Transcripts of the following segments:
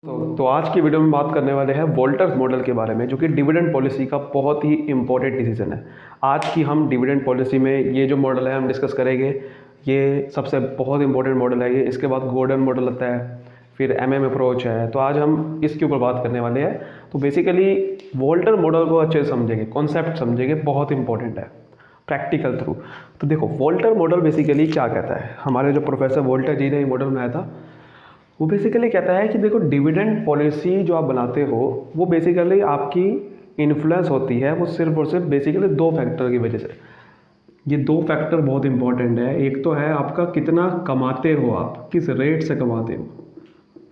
तो आज की वीडियो में बात करने वाले हैं वोल्टर्स मॉडल के बारे में, जो कि डिविडेंड पॉलिसी का बहुत ही इंपॉर्टेंट डिसीजन है। आज की हम डिविडेंड पॉलिसी में ये जो मॉडल है हम डिस्कस करेंगे। ये सबसे बहुत इंपॉर्टेंट मॉडल है ये। इसके बाद गोल्डन मॉडल आता है, फिर एमएम अप्रोच है। तो आज हम इसके ऊपर बात करने वाले हैं। तो बेसिकली वोल्टर मॉडल को अच्छे से समझेंगे, कॉन्सेप्ट समझेंगे, बहुत इंपॉर्टेंट है प्रैक्टिकल थ्रू। तो देखो वोल्टर मॉडल बेसिकली क्या कहता है। हमारे जो प्रोफेसर वोल्टर जी ने ये मॉडल बनाया था, वो बेसिकली कहता है कि देखो डिविडेंड पॉलिसी जो आप बनाते हो वो बेसिकली आपकी इन्फ्लुएंस होती है वो सिर्फ और सिर्फ बेसिकली दो फैक्टर की वजह से। ये दो फैक्टर बहुत इंपॉर्टेंट है। एक तो है आपका कितना कमाते हो, आप किस रेट से कमाते हो,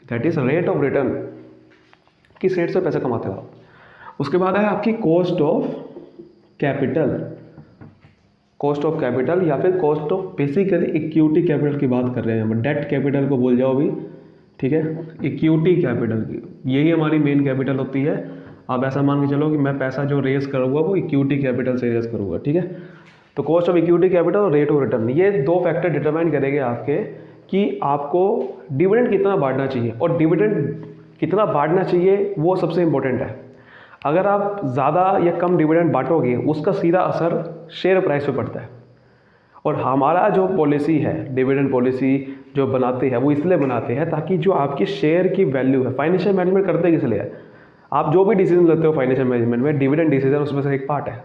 that is rate of return, किस रेट से पैसा कमाते हो आप। उसके बाद है आपकी cost of capital, cost of capital या फिर cost of basically equity capital की बात कर रहे हैं हम। डेट कैपिटल को भूल जाओ भी, ठीक है। इक्विटी कैपिटल की यही हमारी मेन कैपिटल होती है। आप ऐसा मान के चलो कि मैं पैसा जो रेज करूँगा वो इक्विटी कैपिटल से रेज करूँगा, ठीक है। तो कॉस्ट ऑफ इक्विटी कैपिटल और रेट ऑफ रिटर्न, ये दो फैक्टर डिटरमाइन करेंगे आपके कि आपको डिविडेंड कितना बांटना चाहिए। और डिविडेंड कितना बांटना चाहिए वो सबसे इंपॉर्टेंट है। अगर आप ज़्यादा या कम डिविडेंड बांटोगे उसका सीधा असर शेयर प्राइस पे पड़ता है। और हमारा जो पॉलिसी है, डिविडेंड पॉलिसी जो बनाते हैं वो इसलिए बनाते हैं ताकि जो आपकी शेयर की वैल्यू है, फाइनेंशियल मैनेजमेंट करते किस लिए है। आप जो भी डिसीजन लेते हो फाइनेंशियल मैनेजमेंट में, डिविडेंड डिसीजन उसमें से एक पार्ट है।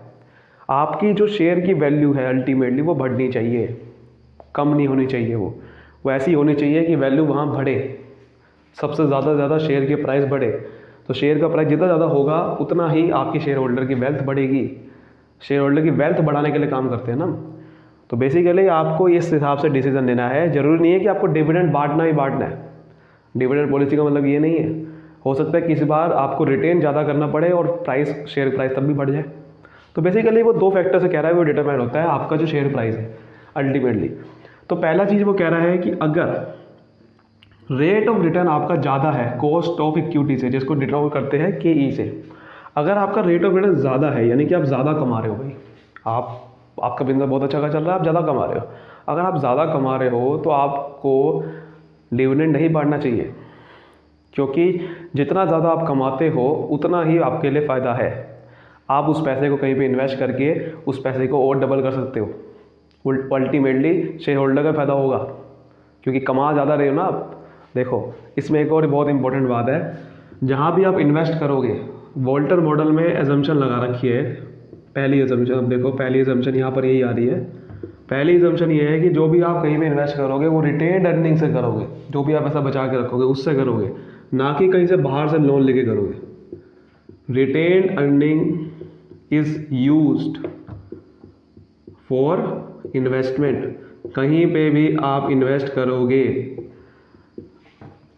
आपकी जो शेयर की वैल्यू है अल्टीमेटली वो बढ़नी चाहिए, कम नहीं होनी चाहिए। वो ऐसी होनी चाहिए कि वैल्यू वहाँ बढ़े, सबसे ज़्यादा शेयर के प्राइस बढ़े। तो शेयर का प्राइस जितना ज़्यादा होगा उतना ही आपकी शेयर होल्डर की वेल्थ बढ़ेगी। शेयर होल्डर की वेल्थ बढ़ाने के लिए काम करते हैं ना। तो बेसिकली आपको इस हिसाब से डिसीजन लेना है। जरूरी नहीं है कि आपको डिविडेंड बांटना ही बांटना है। डिविडेंड पॉलिसी का मतलब ये नहीं है। हो सकता है किसी बार आपको रिटेन ज़्यादा करना पड़े और प्राइस, शेयर प्राइस तब भी बढ़ जाए। तो बेसिकली वो दो फैक्टर से कह रहा है, वो डिटरमाइन होता है आपका जो शेयर प्राइस है अल्टीमेटली। तो पहला चीज़ वो कह रहा है कि अगर रेट ऑफ रिटर्न आपका ज़्यादा है कॉस्ट ऑफ इक्विटी से, जिसको डिटरमाइन करते हैं के से, अगर आपका रेट ऑफ रिटर्न ज़्यादा है यानी कि आप ज़्यादा कमा रहे हो भाई, आपका बिजनेस बहुत अच्छा चल रहा है, आप ज़्यादा कमा रहे हो। अगर आप ज़्यादा कमा रहे हो तो आपको डिविडेंड नहीं बढ़ना चाहिए, क्योंकि जितना ज़्यादा आप कमाते हो उतना ही आपके लिए फ़ायदा है। आप उस पैसे को कहीं पे इन्वेस्ट करके उस पैसे को और डबल कर सकते हो। अल्टीमेटली शेयर होल्डर का फ़ायदा होगा, क्योंकि कमा ज़्यादा रहे हो ना आप। देखो इसमें एक और बहुत इंपॉर्टेंट बात है, जहाँ भी आप इन्वेस्ट करोगे, वोल्टर मॉडल में एजम्पशन लगा रखी है। पहली एजम्पशन, अब देखो पहली एजम्पशन यहाँ पर यही आ रही है। पहली एजम्पन ये है कि जो भी आप कहीं में इन्वेस्ट करोगे वो रिटेन्ड अर्निंग से करोगे। जो भी आप पैसा बचा के रखोगे उससे करोगे, ना कि कहीं से बाहर से लोन लेके करोगे। Retained earning is used for investment. कहीं पे भी आप इन्वेस्ट करोगे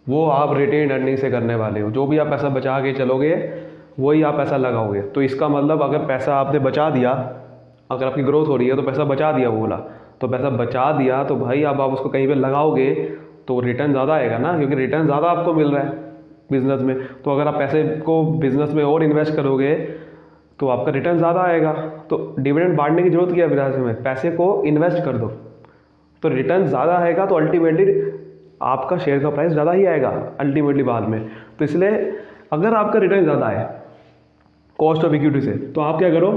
वो आप रिटेन्ड अर्निंग से करने वाले हो। जो भी आप पैसा बचा के चलोगे वही आप पैसा लगाओगे। तो इसका मतलब अगर पैसा आपने बचा दिया, अगर आपकी ग्रोथ हो रही है तो पैसा बचा दिया, वो बोला तो पैसा बचा दिया, तो भाई अब आप उसको कहीं पे लगाओगे तो रिटर्न ज़्यादा आएगा ना, क्योंकि रिटर्न ज़्यादा आपको मिल रहा है बिजनेस में। तो अगर आप पैसे को बिजनेस में और इन्वेस्ट करोगे तो आपका रिटर्न ज़्यादा आएगा। तो डिविडेंड बांटने की जरूरत क्या है बिजनेस में, पैसे को इन्वेस्ट कर दो तो रिटर्न ज़्यादा आएगा। तो अल्टीमेटली आपका शेयर का प्राइस ज़्यादा ही आएगा अल्टीमेटली बाद में। तो इसलिए अगर आपका रिटर्न ज़्यादा है कॉस्ट ऑफ इक्विटी से, तो आप क्या करो,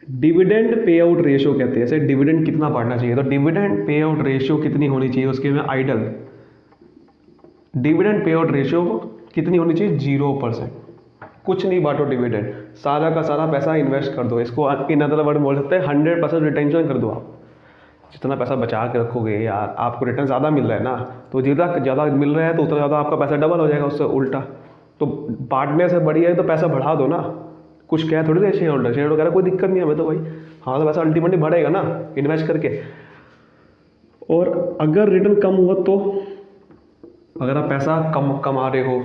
डिविडेंड पे आउट रेशियो कहते हैं, जैसे डिविडेंड कितना बढ़ना चाहिए। तो डिविडेंड पे आउट रेशियो कितनी होनी चाहिए, उसके में idol dividend pay out ratio कितनी होनी चाहिए, 0%। कुछ नहीं बांटो डिविडेंड, सारा का सारा पैसा इन्वेस्ट कर दो। इसको इन अदर वर्ड बोल सकते हैं 100% रिटेंशन कर दो। आप जितना पैसा बचा के रखोगे यार, आपको रिटर्न ज़्यादा मिल रहा है ना, तो जितना ज़्यादा मिल रहा है तो उतना ज़्यादा आपका पैसा डबल हो जाएगा उससे उल्टा। तो बांटने से बढ़िया है तो पैसा बढ़ा दो ना। कुछ क्या थोड़ी ना शेयर होल्डर कह रहा कोई दिक्कत नहीं है हमें तो भाई, हाँ तो पैसा अल्टीमेटली बढ़ेगा ना इन्वेस्ट करके। और अगर रिटर्न कम हुआ तो, अगर आप पैसा कम कमा रहे हो,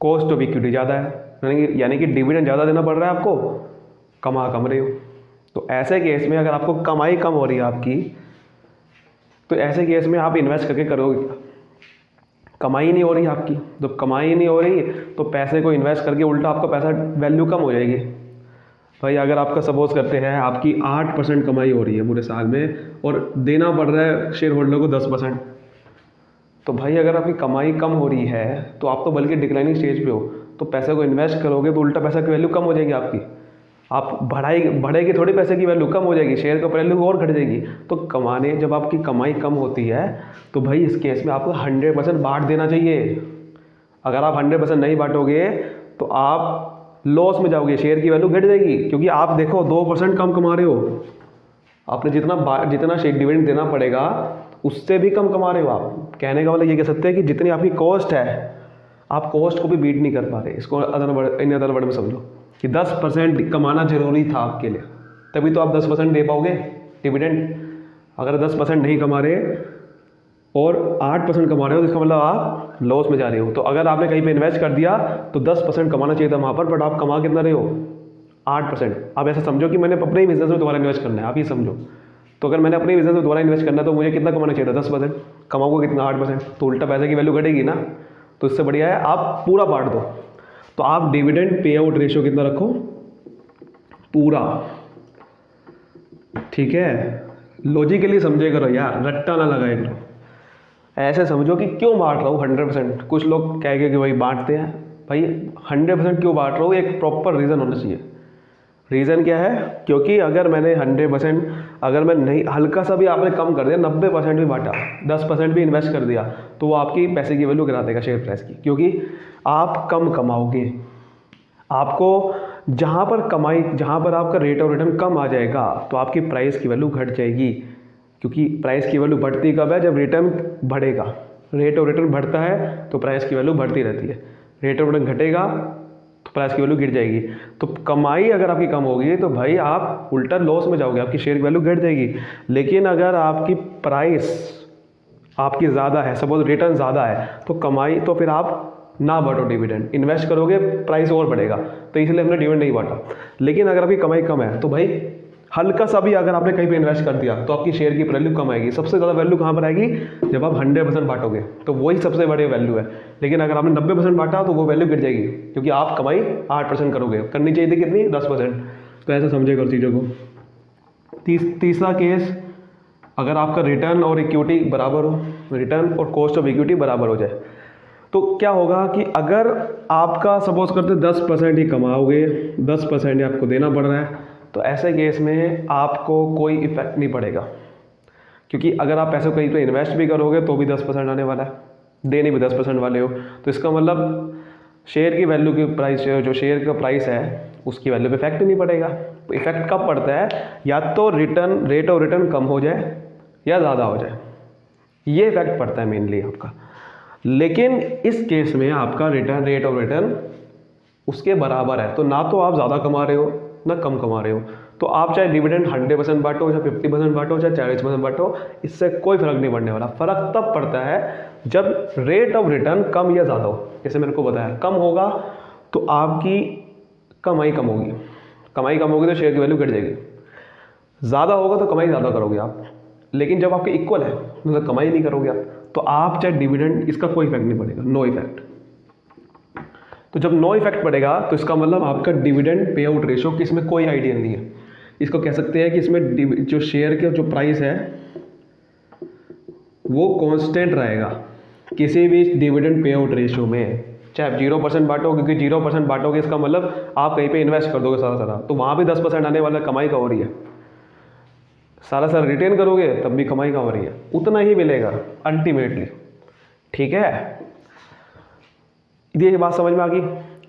कॉस्ट ऑफ इक्विटी ज़्यादा है, यानी कि डिविडेंड ज़्यादा देना पड़ रहा है आपको, कमा कम रहे हो, तो ऐसे केस में अगर आपको कमाई कम हो रही है आपकी, तो ऐसे केस में आप इन्वेस्ट करके करोगे क्या, कमाई नहीं हो रही आपकी। तो कमाई नहीं हो रही तो पैसे को इन्वेस्ट करके उल्टा आपका पैसा वैल्यू कम हो जाएगी। भाई अगर आपका सपोज करते हैं आपकी 8% कमाई हो रही है पूरे साल में और देना पड़ रहा है शेयर होल्डर को 10%, तो भाई अगर आपकी कमाई कम हो रही है तो आप तो बल्कि डिक्लाइनिंग स्टेज पे हो, तो पैसे को इन्वेस्ट करोगे तो उल्टा पैसा की वैल्यू कम हो जाएगी आपकी। आप बढ़ेगी थोड़ी, पैसे की वैल्यू कम हो जाएगी, शेयर का वैल्यू और घट जाएगी। तो जब आपकी कमाई कम होती है तो भाई इस केस में आपको 100% बांट देना चाहिए। अगर आप 100% नहीं बांटोगे तो आप लॉस में जाओगे, शेयर की वैल्यू घट जाएगी। क्योंकि आप देखो 2% कम कमा रहे हो, आपने जितना शेयर डिविडेंड देना पड़ेगा उससे भी कम कमा रहे हो आप। कहने का मतलब ये कह सकते हैं कि जितनी आपकी कॉस्ट है, आप कॉस्ट को भी बीट नहीं कर पा रहे। इसको इन अदर वर्ड में समझो कि 10% कमाना जरूरी था आपके लिए, तभी तो आप 10% दे पाओगे डिविडेंड। अगर 10% नहीं कमा रहे और 8% कमा रहे हो तो इसका मतलब आप लॉस में जा रहे हो। तो अगर आपने कहीं पे इन्वेस्ट कर दिया तो 10% कमाना चाहिए था वहाँ पर, बट आप कमा कितना रहे हो? 8%। आप ऐसा समझो कि मैंने अपने ही बिजनेस में दोबारा इन्वेस्ट करना है, आप ही समझो। तो अगर मैंने अपने बिजनेस में दोबारा इन्वेस्ट करना है तो मुझे कितना कमाना चाहिए था? 10%। कमाओगे कितना? 8%। तो उल्टा पैसे की वैल्यू घटेगी ना। तो इससे बढ़िया है आप पूरा बांट दो। तो आप डिविडेंड पे आउट रेशियो कितना रखो? पूरा। ठीक है, लॉजिकली समझे करो यार, रट्टा ना लगाए करो। ऐसे समझो कि क्यों बांट रहा हूँ 100%। कुछ लोग कहेंगे कि भाई बांटते हैं, भाई 100% क्यों बांट रहा हूँ, एक प्रॉपर रीज़न होना चाहिए। रीज़न क्या है? क्योंकि अगर मैंने 100%, अगर मैं नहीं, हल्का सा भी आपने कम कर दिया, 90% भी बांटा, 10% भी इन्वेस्ट कर दिया, तो वो आपकी पैसे की वैल्यू गिरा देगा, शेयर प्राइस की। क्योंकि आप कम कमाओगे। आपको जहाँ पर आपका रेट ऑफ रिटर्न कम आ जाएगा तो आपकी प्राइस की वैल्यू घट जाएगी। क्योंकि प्राइस की वैल्यू बढ़ती कब है? जब रिटर्न बढ़ेगा। रेट ऑफ रिटर्न बढ़ता है तो प्राइस की वैल्यू बढ़ती रहती है, रेट ऑफ रिटर्न घटेगा तो प्राइस की वैल्यू गिर जाएगी। तो कमाई अगर आपकी कम होगी तो भाई आप उल्टा लॉस में जाओगे, आपकी शेयर की वैल्यू घट जाएगी। लेकिन अगर आपकी प्राइस आपकी ज़्यादा है, सपोज रिटर्न ज़्यादा है, तो कमाई, तो फिर आप ना बांटो डिविडेंड, इन्वेस्ट करोगे प्राइस और बढ़ेगा, तो इसलिए हमने डिविडेंड नहीं बांटा। लेकिन अगर आपकी कमाई कम है तो भाई हल्का सा भी अगर आपने कहीं पे इन्वेस्ट कर दिया तो आपकी शेयर की वैल्यू कम आएगी। सबसे ज़्यादा वैल्यू कहाँ पर आएगी? जब आप 100% बांटोगे, तो वही सबसे बड़ी वैल्यू है। लेकिन अगर आपने 90% बांटा तो वो वैल्यू गिर जाएगी, क्योंकि आप कमाई 8% करोगे, करनी चाहिए थी कितनी? 10%। तो ऐसा समझेगा चीज़ों को। तीसरा केस, अगर आपका रिटर्न और इक्विटी बराबर हो, रिटर्न और कॉस्ट ऑफ इक्विटी बराबर हो जाए, तो क्या होगा कि अगर आपका सपोज करते 10% ही कमाओगे, 10% ही आपको देना पड़ रहा है, तो ऐसे केस में आपको कोई इफेक्ट नहीं पड़ेगा। क्योंकि अगर आप पैसे कहीं पे इन्वेस्ट भी करोगे तो भी 10% आने वाला है, देने भी 10% वाले हो। तो इसका मतलब शेयर की वैल्यू की प्राइस, जो शेयर का प्राइस है उसकी वैल्यू पे इफेक्ट नहीं पड़ेगा। इफेक्ट कब पड़ता है? या तो रिटर्न, रेट ऑफ रिटर्न कम हो जाए या ज़्यादा हो जाए, ये इफेक्ट पड़ता है मेनली आपका। लेकिन इस केस में आपका रिटर्न, रेट ऑफ रिटर्न उसके बराबर है, तो ना तो आप ज़्यादा कमा रहे हो ना कम कमा रहे हो। तो आप चाहे डिविडेंड 100% बांटो, चाहे 50% बांटो, चाहे 40% बांटो, इससे कोई फर्क नहीं पड़ने वाला। फर्क तब पड़ता है जब रेट ऑफ रिटर्न कम या ज़्यादा हो। जैसे मैंने को बताया, कम होगा तो आपकी कमाई कम होगी, कमाई कम होगी तो शेयर की वैल्यू घट जाएगी। ज़्यादा होगा तो कमाई ज़्यादा करोगे आप। लेकिन जब आपके इक्वल है मतलब कमाई नहीं करोगे आप, तो आप चाहे डिविडेंड, इसका कोई इफेक्ट नहीं पड़ेगा, नो इफेक्ट। तो जब नो इफेक्ट पड़ेगा तो इसका मतलब आपका डिविडेंड पे आउट रेशियो की इसमें कोई आइडिया नहीं है। इसको कह सकते हैं कि इसमें जो शेयर के जो प्राइस है वो कांस्टेंट रहेगा किसी भी डिविडेंड पे आउट रेशियो में। चाहे आप 0% बांटो, क्योंकि 0% बांटोगे इसका मतलब आप कहीं पे इन्वेस्ट कर दोगे सारा, तो वहाँ भी 10% आने वाला कमाई का हो रही है। सारा रिटेन करोगे तब भी कमाई का हो रही है, उतना ही मिलेगा अल्टीमेटली। ठीक है, ये बात समझ में आ गई।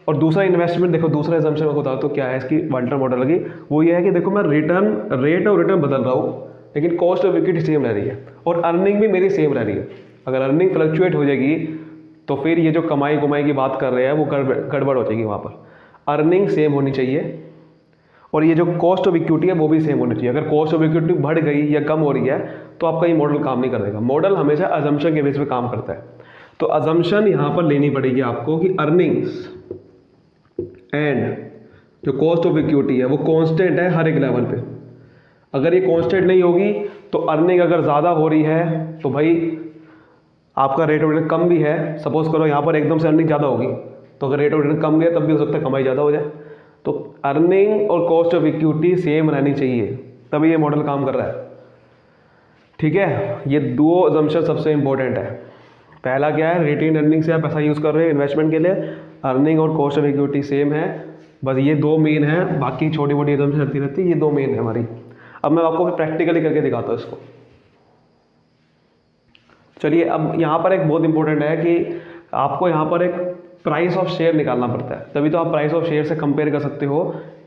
और दूसरा इन्वेस्टमेंट देखो, दूसरा एजम्पशन मैं बताता हूँ क्या है इसकी वाल्टर मॉडल लगी। वो ये है कि देखो मैं रेट ऑफ रिटर्न बदल रहा हूँ लेकिन कॉस्ट ऑफ इक्विटी सेम रह रही है और अर्निंग भी मेरी सेम रह रही है। अगर अर्निंग फ्लक्चुएट हो जाएगी तो फिर ये जो कमाई की बात कर रहे हैं वो गड़बड़ हो जाएगी। वहाँ पर अर्निंग सेम होनी चाहिए और ये जो कॉस्ट ऑफ इक्विटी है वो भी सेम होनी चाहिए। अगर कॉस्ट ऑफ इक्विटी बढ़ गई या कम हो रही है तो आपका ये मॉडल काम नहीं करेगा। मॉडल हमेशा अजम्पशन के बेस पे काम करता है। तो अजम्पशन यहाँ पर लेनी पड़ेगी आपको कि अर्निंग्स एंड जो कॉस्ट ऑफ इक्विटी है वो कांस्टेंट है हर एक लेवल पे। अगर ये कांस्टेंट नहीं होगी तो अर्निंग अगर ज़्यादा हो रही है तो भाई आपका रेट ऑफ रिटर्न कम भी है। सपोज करो यहाँ पर एकदम से अर्निंग ज़्यादा होगी, तो अगर रेट ऑफ रिटर्न कम गया तब भी हो सकता है कमाई ज़्यादा हो जाए। तो अर्निंग और कॉस्ट ऑफ इक्विटी सेम रहनी चाहिए, तभी ये मॉडल काम कर रहा है। ठीक है, ये दो अजम्पशन सबसे इंपॉर्टेंट है। पहला क्या है, रिटेन अर्निंग से आप पैसा यूज़ कर रहे हैं इन्वेस्टमेंट के लिए, अर्निंग और कॉस्ट ऑफ इक्विटी सेम है, बस ये दो मेन है, बाकी छोटी मोटी एकदम से चलती रहती है, ये दो मेन है हमारी। अब मैं आपको प्रैक्टिकली करके दिखाता हूँ इसको। चलिए, अब यहाँ पर एक बहुत इंपॉर्टेंट है कि आपको यहाँ पर एक प्राइस ऑफ शेयर निकालना पड़ता है, तभी तो आप प्राइस ऑफ शेयर से कंपेयर कर सकते हो,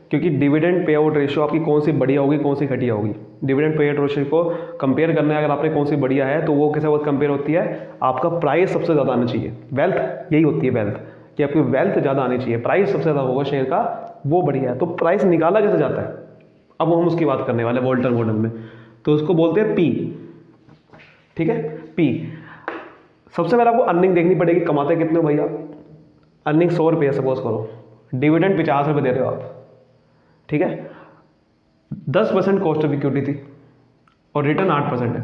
क्योंकि डिविडेंड पे आउट रेशियो आपकी कौन सी बढ़िया होगी कौन सी घटिया होगी। डिविडेंड पे आउट रेशियो को कंपेयर करना है, अगर आपने कौन सी बढ़िया है तो वो कैसे कंपेयर होती है, आपका प्राइस सबसे ज़्यादा आना चाहिए। वेल्थ यही होती है, वेल्थ कि आपकी वेल्थ ज़्यादा आनी चाहिए, प्राइस सबसे ज़्यादा होगा शेयर का, वो बढ़िया है। तो प्राइस निकाला कैसे जाता है, अब हम उसकी बात करने वाले वोल्टर मॉडल में। तो उसको बोलते हैं पी, ठीक है, पी। सबसे पहले आपको अर्निंग देखनी पड़ेगी, कमाते कितने हो भैया। अर्निंग 100 रुपये सपोज करो, डिविडेंड 50 रुपये दे रहे हो आप, ठीक है, 10% कॉस्ट ऑफ इक्विटी थी और रिटर्न 8% है,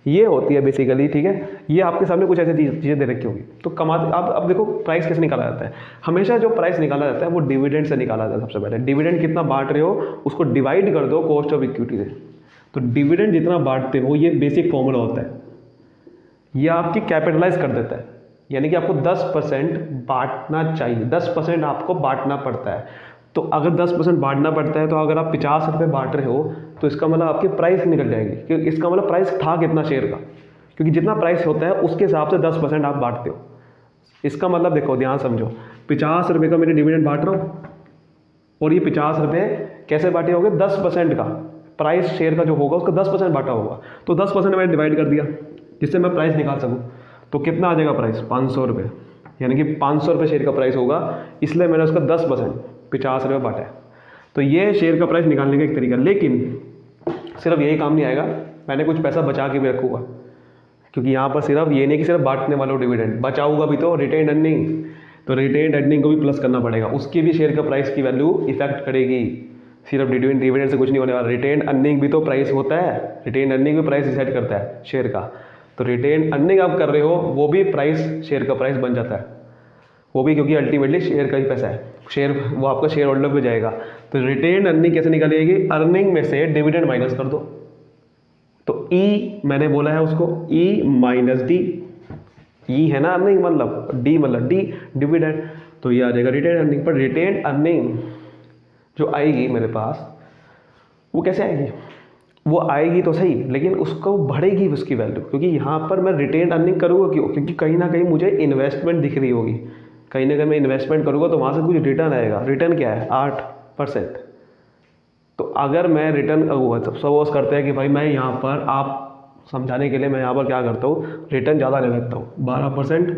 ये होती है बेसिकली, ठीक है। ये आपके सामने कुछ ऐसी चीज़ें दे रखी होगी। तो कमाते अब देखो प्राइस कैसे निकाला जाता है। हमेशा जो प्राइस निकाला जाता है वो डिविडेंड से निकाला जाता है। सबसे पहले डिविडेंड कितना बांट रहे हो उसको डिवाइड कर दो कॉस्ट ऑफ इक्विटी से। तो डिविडेंड जितना बांटते हो, ये बेसिक फॉर्मूला होता है, ये आपकी कैपिटलाइज कर देता है, यानी कि आपको 10% बांटना चाहिए, 10% आपको बांटना पड़ता है। तो अगर 10% बांटना पड़ता है, तो अगर आप 50 रुपये बांट रहे हो तो इसका मतलब आपकी प्राइस निकल जाएगी, क्योंकि इसका मतलब प्राइस था कितना शेयर का, क्योंकि जितना प्राइस होता है उसके हिसाब से 10% आप बांटते हो। इसका मतलब देखो, ध्यान समझो, 50 रुपये का मेरे डिविडेंड बांट रहा हूँ और ये 50 रुपये कैसे बांटे होंगे, 10% का प्राइस शेयर का जो होगा उसका 10% बांटा होगा। तो 10% मैंने डिवाइड कर दिया जिससे मैं प्राइस निकाल सकूँ। तो कितना आ जाएगा प्राइस, 500 रुपये, यानी कि 500 रुपये शेयर का प्राइस होगा, इसलिए मैंने उसका 10% 50 रुपये बांटा है। तो ये शेयर का प्राइस निकालने का एक तरीका। लेकिन सिर्फ यही काम नहीं आएगा, मैंने कुछ पैसा बचा के भी रखूँगा, क्योंकि यहाँ पर सिर्फ ये नहीं कि सिर्फ बांटने वाला डिविडेंड बचाऊंगा भी, तो रिटेन अर्निंग, तो रिटेन अर्निंग को भी प्लस करना पड़ेगा, उसकी भी शेयर का प्राइस की वैल्यू इफेक्ट करेगी। सिर्फ डिविडेंड से कुछ नहीं होने वाला, रिटेन अर्निंग भी तो प्राइस होता है, रिटेन अर्निंग भी प्राइस डिसाइड करता है शेयर का। तो रिटेन अर्निंग आप कर रहे हो वो भी प्राइस, शेयर का प्राइस बन जाता है वो भी, क्योंकि अल्टीमेटली शेयर का ही पैसा है, शेयर वो आपका शेयर होल्डर पे जाएगा। तो रिटेन अर्निंग कैसे निकालेगी, अर्निंग में से डिविडेंड माइनस कर दो। तो ई मैंने बोला है उसको, ई माइनस डी, ई है ना अर्निंग, मतलब डी मतलब डी डिविडेंड, तो ये आ जाएगा रिटेन अर्निंग। पर रिटेन अर्निंग जो आएगी मेरे पास वो कैसे आएगी, वो आएगी तो सही, लेकिन उसको बढ़ेगी उसकी वैल्यू, क्योंकि यहाँ पर मैं रिटेन अर्निंग करूँगा क्यों, क्योंकि कहीं ना कहीं मुझे इन्वेस्टमेंट दिख रही होगी, कहीं ना कहीं मैं इन्वेस्टमेंट करूँगा तो वहाँ से कुछ रिटर्न आएगा। रिटर्न क्या है, 8%। तो अगर मैं रिटर्न सपोज करते हैं कि भाई मैं यहाँ पर, आप समझाने के लिए मैं यहाँ पर क्या करता हूँ, रिटर्न ज़्यादा ले लेता हूँ 12%,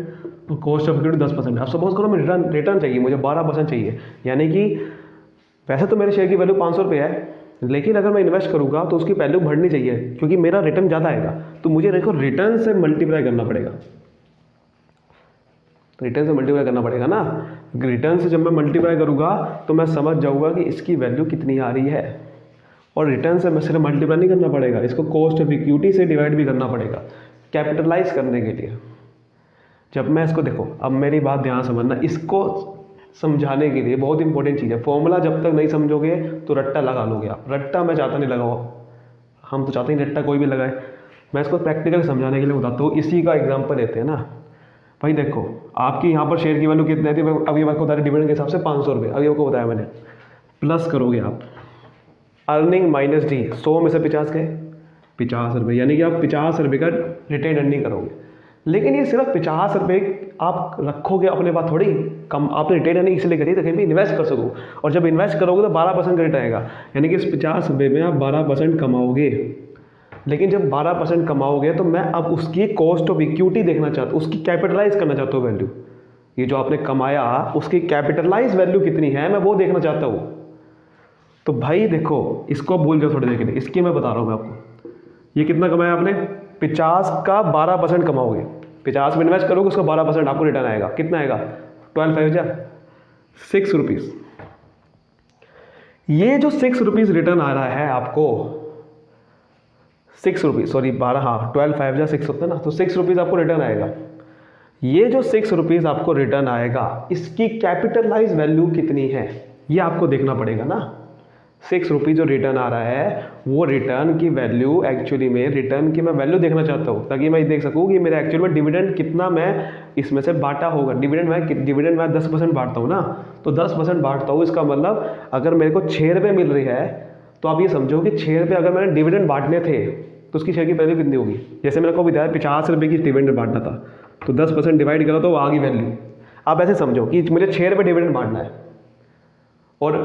तो कॉस्ट ऑफ इक्विटी 10%। अब सपोज करो मैं रिटर्न चाहिए, मुझे 12% चाहिए, यानी कि वैसे तो मेरे शेयर की वैल्यू 500 रुपये है, लेकिन अगर मैं इन्वेस्ट करूँगा तो उसकी वैल्यू बढ़नी चाहिए, क्योंकि मेरा रिटर्न ज़्यादा आएगा। तो मुझे देखो रिटर्न से मल्टीप्लाई करना पड़ेगा, रिटर्न से मल्टीप्लाई करना पड़ेगा ना। रिटर्न से जब मैं मल्टीप्लाई करूँगा तो मैं समझ जाऊँगा कि इसकी वैल्यू कितनी आ रही है, और रिटर्न से मैं सिर्फ मल्टीप्लाई नहीं करना पड़ेगा, इसको कॉस्ट ऑफ इक्विटी से डिवाइड भी करना पड़ेगा कैपिटलाइज करने के लिए। जब मैं इसको, देखो अब मेरी बात ध्यान समझना, इसको समझाने के लिए बहुत इंपॉर्टेंट चीज़ है, फॉर्मूला जब तक नहीं समझोगे तो रट्टा लगा लोगे आप। रट्टा मैं चाहता नहीं लगाओ, हम तो चाहते हैं रट्टा कोई भी लगाए। मैं इसको प्रैक्टिकल समझाने के लिए बताता हूँ। इसी का एग्जांपल लेते हैं ना भाई, देखो आपकी यहाँ पर शेयर की वैल्यू कितनी थी, अभी आपको बता रहे डिविडेंड के हिसाब से 500 रुपये, अभी आपको बताया मैंने, प्लस करोगे आप अर्निंग माइनस डी, 100 में से 50 गए, 50 रुपये, यानी कि आप 50 रुपये का रिटेन अर्निंग करोगे। लेकिन ये सिर्फ 50 रुपये आप रखोगे अपने पास थोड़ी, कम आपने रिटेन अर्निंग इसलिए करी ताकि भी इन्वेस्ट कर सको, और जब इन्वेस्ट करोगे तो 12% का रिटर्न आएगा, यानी कि इस 50 रुपये में आप 12% कमाओगे। लेकिन जब 12% कमाओगे तो मैं अब उसकी कॉस्ट ऑफ इक्विटी देखना चाहता हूँ, उसकी कैपिटलाइज करना चाहता हूँ वैल्यू, ये जो आपने कमाया उसकी कैपिटलाइज वैल्यू कितनी है मैं वो देखना चाहता हूँ। तो भाई देखो इसको भूल जाओ थोड़ी देर के लिए, इसकी मैं बता रहा हूँ मैं आपको। ये कितना कमाया आपने, 50 का 12% कमाओगे, 50 में इन्वेस्ट करोगे उसका 12% आपको रिटर्न आएगा। कितना आएगा, 12 6 रुपीज़। ये जो 6 रुपीज़ रिटर्न आ रहा है आपको, 6 रुपीज़, सॉरी 12, हाँ 12 6 होता है ना, तो 6 रुपीज़ आपको रिटर्न आएगा। ये जो 6 रुपीज़ आपको रिटर्न आएगा, इसकी कैपिटलाइज वैल्यू कितनी है ये आपको देखना पड़ेगा ना। ₹6 जो रिटर्न आ रहा है वो रिटर्न की वैल्यू एक्चुअली में रिटर्न की मैं वैल्यू देखना चाहता हूँ, ताकि मैं देख सकूँ कि मेरे एक्चुअल में डिविडेंड कितना मैं इसमें से बांटा होगा। डिविडेंड मैं 10% बांटता हूँ ना, तो 10% बांटता हूँ, इसका मतलब अगर मेरे को ₹6 मिल रही है तो आप ये समझो कि ₹6 अगर मैंने डिविडेंड बांटने थे तो उसकी शेयर की वैल्यू कितनी होगी। जैसे मैंने को बताया ₹50 की डिविडेंड बांटना था, तो 10% डिवाइड करा तो वो आ गई वैल्यू। आप ऐसे समझो कि मुझे ₹6 डिविडेंड बांटना है और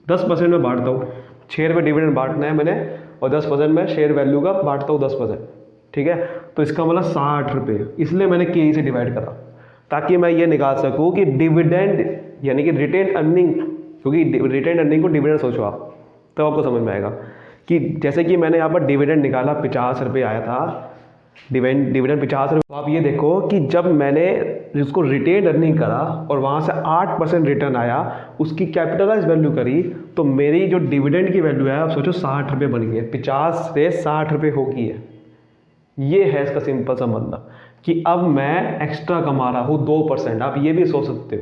10% में बांटता हूँ, ₹6 डिविडेंड बांटना है मैंने और 10% में शेयर वैल्यू का बांटता हूँ 10%, ठीक है। तो इसका मतलब ₹60, इसलिए मैंने के से डिवाइड करा, ताकि मैं ये निकाल सकूँ कि डिविडेंड यानी कि रिटेन अर्निंग, क्योंकि रिटेन अर्निंग को डिविडेंड सोचो आप, तो आपको समझ में आएगा कि जैसे कि मैंने यहाँ पर डिविडेंड निकाला ₹50 आया था, डिविडेंड ₹50। तो आप ये देखो कि जब मैंने जिसको रिटेन अर्निंग करा और वहाँ से 8% रिटर्न आया, उसकी कैपिटलाइज वैल्यू करी, तो मेरी जो डिविडेंड की वैल्यू है आप सोचो ₹60 बन गई है, 50 से ₹60 हो गई है। ये है इसका सिंपल सा मतलब कि अब मैं एक्स्ट्रा कमा रहा हूँ 2%। आप ये भी सोच सकते हो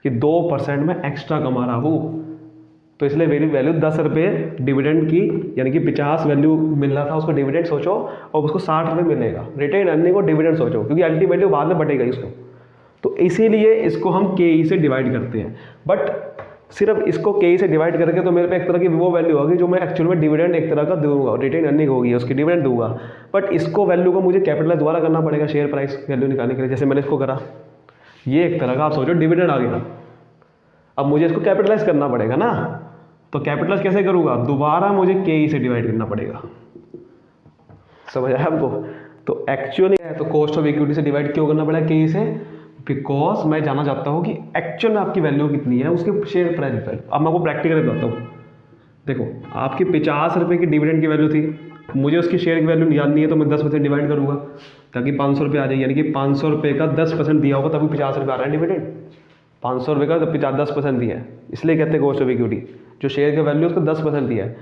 कि 2% में एक्स्ट्रा कमा रहा हूँ, तो इसलिए मेरी वैल्यू ₹10 डिविडेंड की, यानी कि 50 वैल्यू मिल रहा था उसको डिविडेंड सोचो और उसको ₹60 मिलेगा। रिटेन अर्निंग को डिविडेंड सोचो, क्योंकि अल्टीमेटली बाद में बटेगा इसको, तो इसीलिए इसको हम के से डिवाइड करते हैं। बट सिर्फ इसको के से डिवाइड करके तो मेरे पे एक तरह की वो वैल्यू होगी जो मैं एक्चुअल में डिविडेंड एक तरह का दूंगा, रिटेन अर्निंग होगी उसकी डिविडेंड दूंगा। बट इसको वैल्यू को मुझे कैपिटलाइज दोबारा करना पड़ेगा शेयर प्राइस वैल्यू निकालने के लिए, जैसे मैंने इसको करा। ये एक तरह का आप सोचो डिविडेंड आ गया, अब मुझे इसको कैपिटलाइज करना पड़ेगा ना, तो कैपिटलाइज कैसे करूँगा, दोबारा मुझे के से डिवाइड करना पड़ेगा। समझ आया आपको। तो एक्चुअली तो कॉस्ट ऑफ इक्विटी से डिवाइड क्यों करना पड़ेगा के से, बिकॉज मैं जानना चाहता हूँ कि एक्चुअल में आपकी वैल्यू कितनी है उसके शेयर प्राइस पर। अब मैं आपको प्रैक्टिकली बताता हूँ। देखो आपकी ₹50 की डिविडेंड की वैल्यू थी, मुझे उसकी शेयर की वैल्यू जाननी है, तो मैं 10% डिवाइड करूँगा ताकि ₹500 आ जाए, यानी कि ₹500 का 10% दिया होगा तभी ₹50 आ रहा है डिविडेंड। ₹500 का तब 10% दिया है, इसलिए कहते हैं कॉस्ट ऑफ इक्विटी। जो शेयर की वैल्यू उसको 10% दिया है।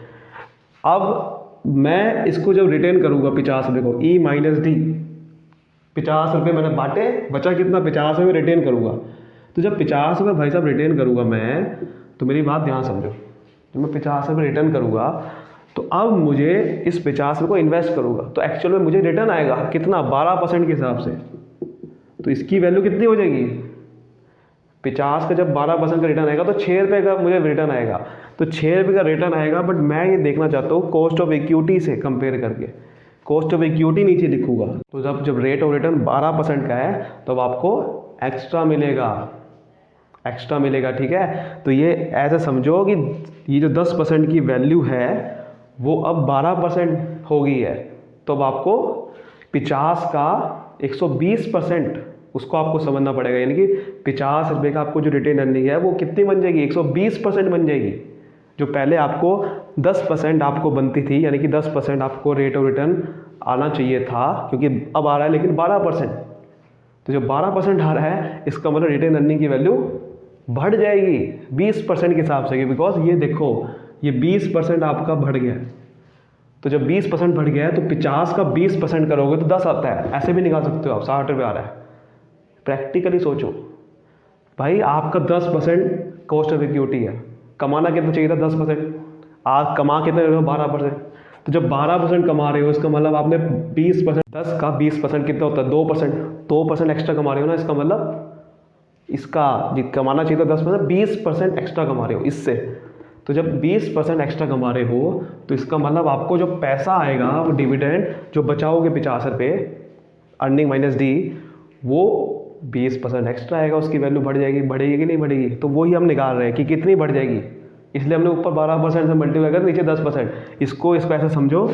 अब मैं इसको जब रिटेन करूँगा ₹50 को, ई माइनस डी, ₹50 मैंने बांटे, बचा कितना, ₹50 रिटेन करूँगा। तो जब ₹50 भाई साहब रिटेन करूँगा मैं, तो मेरी बात ध्यान समझो, जब मैं ₹50 रिटर्न करूँगा तो अब मुझे इस ₹50 को इन्वेस्ट करूँगा, तो एक्चुअल में मुझे रिटर्न आएगा कितना, 12% के हिसाब से। तो इसकी वैल्यू कितनी हो जाएगी, 50 का जब 12% का रिटर्न आएगा तो ₹6 का मुझे रिटर्न आएगा, तो ₹6 का रिटर्न आएगा। बट मैं ये देखना चाहता हूँ कॉस्ट ऑफ इक्विटी से कंपेयर करके, कॉस्ट ऑफ इक्विटी नीचे लिखूंगा, तो जब रेट ऑफ रिटर्न 12% का है तो अब आपको एक्स्ट्रा मिलेगा, ठीक है। तो ये ऐसे समझो कि ये जो 10% की वैल्यू है वो अब 12% हो गई है, तो अब आपको 50 का 120% उसको आपको समझना पड़ेगा, यानी कि ₹50 का आपको जो रिटेन अर्निंग है वो कितनी बन जाएगी, 120% बन जाएगी। जो पहले आपको 10% आपको बनती थी, यानी कि 10% आपको रेट ऑफ रिटर्न आना चाहिए था, क्योंकि अब आ रहा है लेकिन 12%। तो जो 12% आ रहा है इसका मतलब रिटेन अर्निंग की वैल्यू बढ़ जाएगी 20% के हिसाब से, बिकॉज ये देखो ये 20% आपका बढ़ गया है। तो जब 20% बढ़ गया है तो 50 का 20% करोगे तो 10 आता है, ऐसे भी निकाल सकते हो आप, ₹60 आ रहा है। प्रैक्टिकली सोचो भाई, आपका 10% कॉस्ट ऑफ इक्विटी है, कमाना कितना चाहिए था 10%, आप कमा कितने रहे हो 12%। तो जब 12% कमा रहे हो इसका मतलब आपने 20%, 10 का 20% कितना होता है 2% एक्स्ट्रा कमा रहे हो ना, इसका मतलब इसका कमाना चाहिए था 10%, 20% एक्स्ट्रा कमा रहे हो इससे। तो जब 20% एक्स्ट्रा कमा रहे हो तो इसका मतलब आपको जो पैसा आएगा वो डिविडेंड जो बचाओगे ₹50 अर्निंग माइनस डी, वो 20% एक्स्ट्रा आएगा, उसकी वैल्यू बढ़ेगी कि नहीं बढ़ेगी। तो वही हम निकाल रहे हैं कि कितनी बढ़ जाएगी, इसलिए हमने ऊपर 12% से मल्टीप्लाई कर, नीचे 10%। इसको ऐसे समझो,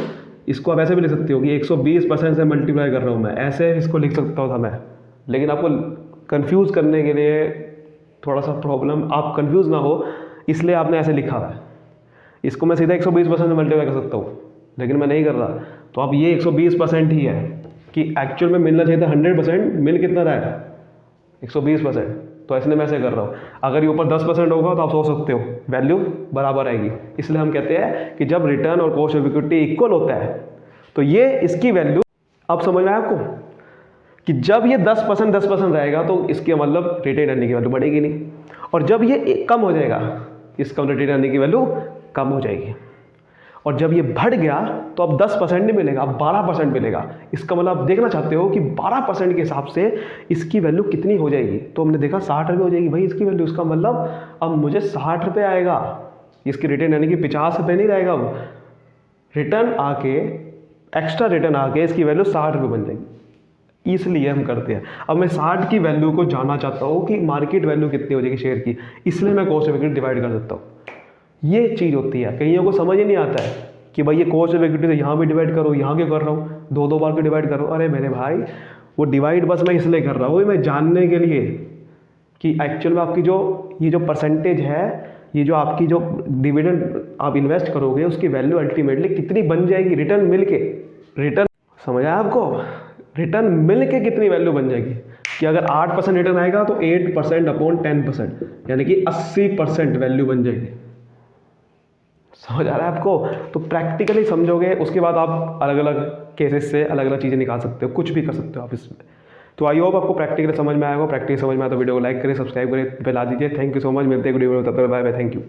इसको आप ऐसे भी लिख सकते हो कि 120% से मल्टीप्लाई कर रहा हूँ मैं, ऐसे इसको लिख सकता था मैं, लेकिन आपको कंफ्यूज करने के लिए थोड़ा सा प्रॉब्लम, आप कंफ्यूज ना हो इसलिए आपने ऐसे लिखा है। इसको मैं सीधा 120% से मल्टीप्लाई कर सकता हूँ, लेकिन मैं नहीं कर रहा। तो अब ये 120% ही है कि एक्चुअल में मिलना चाहिए था 100%, मिल कितना रहा है 120%, तो इसलिए मैं ऐसे कर रहा हूँ। अगर ये ऊपर 10% होगा तो आप सोच सकते हो वैल्यू बराबर आएगी। इसलिए हम कहते हैं कि जब रिटर्न और कॉस्ट ऑफ इक्विटी इक्वल होता है तो ये इसकी वैल्यू, अब समझ में आया आपको कि जब ये 10% रहेगा तो इसके मतलब रिटेन अर्निंग की वैल्यू बढ़ेगी नहीं, और जब ये कम हो जाएगा इसका रिटेन अर्निंग की वैल्यू कम हो जाएगी। और जब ये बढ़ गया तो अब 10% नहीं मिलेगा, अब 12% मिलेगा। इसका मतलब आप देखना चाहते हो कि 12% के हिसाब से इसकी वैल्यू कितनी हो जाएगी। तो हमने देखा 60 रुपये हो जाएगी भाई इसकी वैल्यू। इसका मतलब अब मुझे 60 रुपये आएगा इसकी रिटर्न, यानी कि 50 रुपये नहीं रहेगा। अब रिटर्न आके, एक्स्ट्रा रिटर्न आके इसकी वैल्यू 60 रुपये बन जाएगी। इसलिए हम करते हैं। अब मैं 60 की वैल्यू को जानना चाहता हूँ कि मार्केट वैल्यू कितनी हो जाएगी शेयर की, इसलिए मैं कॉस्ट ऑफ इक्विटी डिवाइड कर देता हूँ। ये चीज़ होती है, कईयों को समझ ही नहीं आता है कि भाई ये कॉस्ट ऑफ इक्विटी से यहाँ भी डिवाइड करो, यहाँ क्यों कर रहा हूँ, दो बार क्यों डिवाइड करो। अरे मेरे भाई, वो डिवाइड बस मैं इसलिए कर रहा हूँ, मैं जानने के लिए कि एक्चुअल में आपकी जो ये जो परसेंटेज है, ये जो आपकी जो डिविडेंड आप इन्वेस्ट करोगे उसकी वैल्यू अल्टीमेटली कितनी बन जाएगी रिटर्न मिल के। रिटर्न समझ आया आपको, रिटर्न मिल के कितनी वैल्यू बन जाएगी कि अगर 8% रिटर्न आएगा तो 8% अपॉन 10%, यानी कि 80% वैल्यू बन जाएगी। समझ आ रहा है आपको? तो प्रैक्टिकली समझोगे, उसके बाद आप अलग अलग केसेस से अलग अलग चीज़ें निकाल सकते हो, कुछ भी कर सकते हो आप इसमें। तो आई होप आपको प्रैक्टिकली समझ में आएगा। प्रैक्टिकली समझ में आया तो वीडियो को लाइक करें, सब्सक्राइब करें, बेल आ दीजिए। थैंक यू सो मच, मिलते हैं वीडियो में, तब तक बाय बाय, थैंक यू।